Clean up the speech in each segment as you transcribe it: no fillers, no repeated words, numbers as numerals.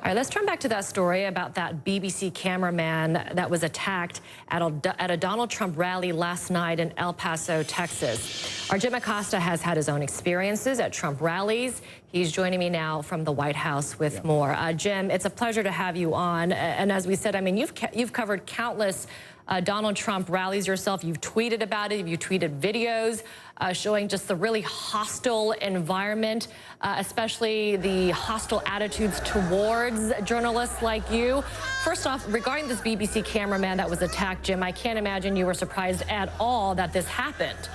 All right, let's turn back to that story about that BBC cameraman that was attacked at a Donald Trump rally last night in El Paso, Texas. Our Jim Acosta has had his own experiences at Trump rallies. He's joining me now from the White House with more. Jim, it's a pleasure to have you on. And as we said, I mean, you've covered countless Donald Trump rallies yourself. You've tweeted about it. You've tweeted videos showing just the really hostile environment, especially the hostile attitudes towards journalists like you. First off, regarding this BBC cameraman that was attacked, Jim, I can't imagine you were surprised at all that this happened.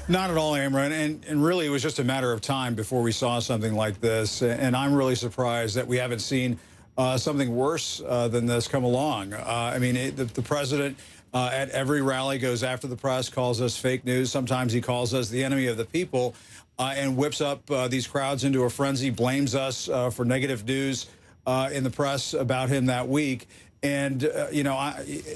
Not at all, Amber, and really it was just a matter of time before we saw something like this. And I'm really surprised that we haven't seen something worse than this come along. I mean, the president at every rally goes after the press, calls us fake news. Sometimes he calls us the enemy of the people and whips up these crowds into a frenzy, blames us for negative news in the press about him that week. And, you know,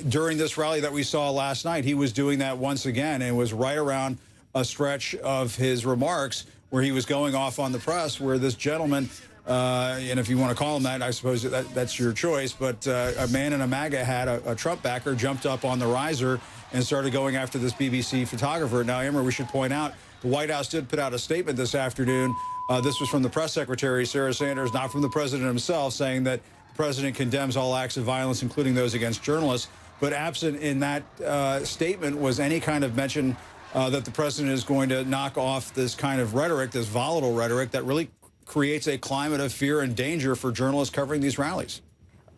during this rally that we saw last night, he was doing that once again, and it was right around a stretch of his remarks where he was going off on the press, where this gentleman, and if you want to call him that, I suppose that's your choice, but a man in a MAGA hat, a Trump backer, jumped up on the riser and started going after this BBC photographer. Now, Amber, we should point out, the White House did put out a statement this afternoon. This was from the press secretary, Sarah Sanders, not from the president himself, saying that the president condemns all acts of violence, including those against journalists. But absent in that statement was any kind of mention that the president is going to knock off this kind of rhetoric, this volatile rhetoric that really creates a climate of fear and danger for journalists covering these rallies.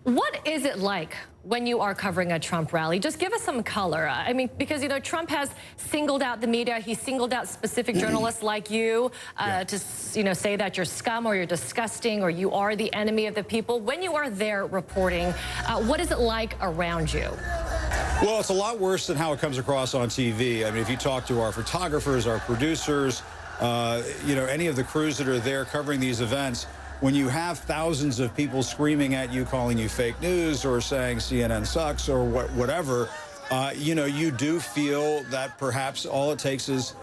What is it like when you are covering a Trump rally? Just give us some color. I mean, because, you know, Trump has singled out the media. He singled out specific journalists like you to, you know, say that you're scum or you're disgusting or you are the enemy of the people. When you are there reporting, what is it like around you? Well, it's a lot worse than how it comes across on TV. I mean, if you talk to our photographers, our producers, you know, any of the crews that are there covering these events, when you have thousands of people screaming at you, calling you fake news or saying CNN sucks or whatever, you know, you do feel that perhaps all it takes is,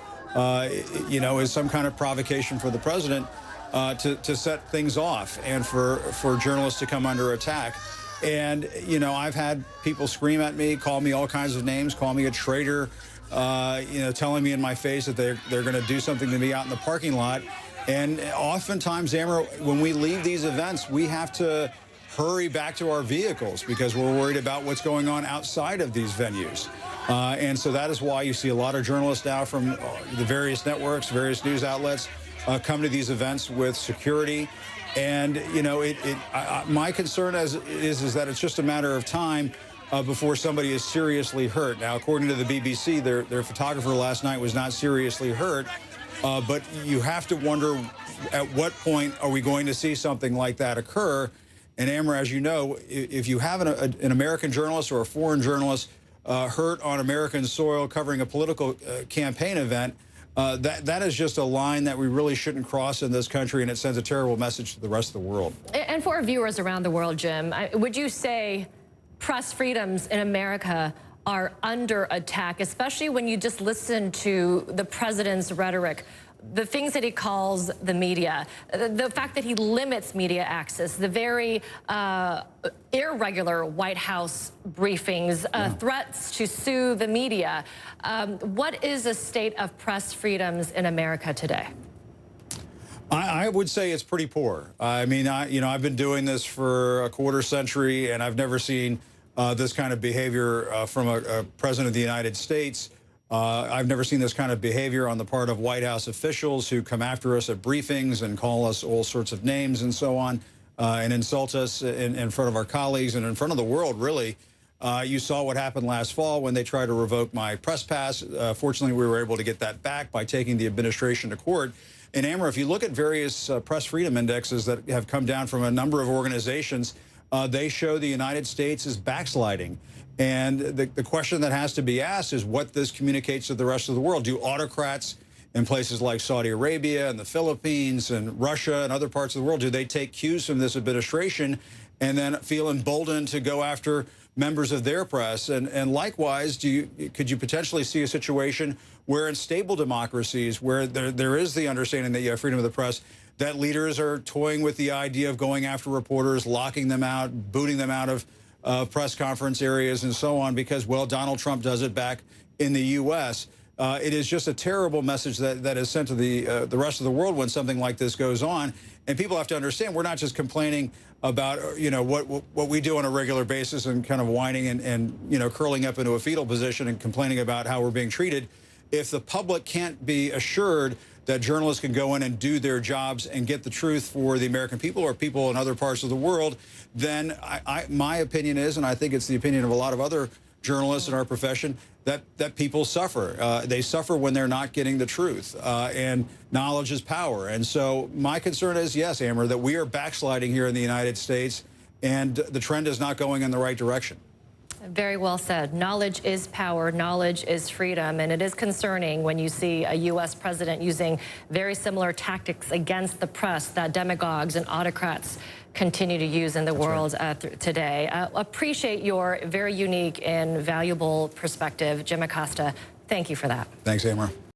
you know, is some kind of provocation for the president to set things off and for journalists to come under attack. And, you know, I've had people scream at me, call me all kinds of names, call me a traitor, you know, telling me in my face that they're going to do something to me out in the parking lot. And oftentimes, Amber, when we leave these events, we have to hurry back to our vehicles because we're worried about what's going on outside of these venues. And so that is why you see a lot of journalists now from the various networks, various news outlets come to these events with security. And, you know, my concern is that it's just a matter of time before somebody is seriously hurt. Now, according to the BBC, their photographer last night was not seriously hurt. But you have to wonder at what point are we going to see something like that occur. And, Amber, as you know, if you have an American journalist or a foreign journalist hurt on American soil covering a political campaign event, that is just a line that we really shouldn't cross in this country, and it sends a terrible message to the rest of the world. And for our viewers around the world, Jim, would you say press freedoms in America are under attack, especially when you just listen to the president's rhetoric, the things that he calls the media, the fact that he limits media access, the very irregular White House briefings, threats to sue the media. What is the state of press freedoms in America today? I would say it's pretty poor. I mean, you know, I've been doing this for a quarter century, and I've never seen this kind of behavior from a president of the United States. I've never seen this kind of behavior on the part of White House officials who come after us at briefings and call us all sorts of names and so on, and insult us in front of our colleagues and in front of the world, really. You saw what happened last fall when they tried to revoke my press pass. Fortunately, we were able to get that back by taking the administration to court. And, Amber, if you look at various press freedom indexes that have come down from a number of organizations, they show the United States is backsliding. And the question that has to be asked is what this communicates to the rest of the world. Do autocrats in places like Saudi Arabia and the Philippines and Russia and other parts of the world, do they take cues from this administration and then feel emboldened to go after members of their press? And likewise, could you potentially see a situation where in stable democracies where there is the understanding that you have freedom of the press, that leaders are toying with the idea of going after reporters, locking them out, booting them out of press conference areas and so on because, well, Donald Trump does it back in the U.S. It is just a terrible message that is sent to the rest of the world when something like this goes on. And people have to understand we're not just complaining about, what we do on a regular basis and kind of whining and curling up into a fetal position and complaining about how we're being treated. If the public can't be assured that journalists can go in and do their jobs and get the truth for the American people or people in other parts of the world, then my opinion is, and I think it's the opinion of a lot of other journalists in our profession, that people suffer. They suffer when they're not getting the truth, and knowledge is power. And so my concern is, yes, Amber, that we are backsliding here in the United States, and the trend is not going in the right direction. Very well said. Knowledge is power. Knowledge is freedom. And it is concerning when you see a U.S. president using very similar tactics against the press that demagogues and autocrats continue to use in the world today. Appreciate your very unique and valuable perspective, Jim Acosta. Thank you for that. Thanks, Amber.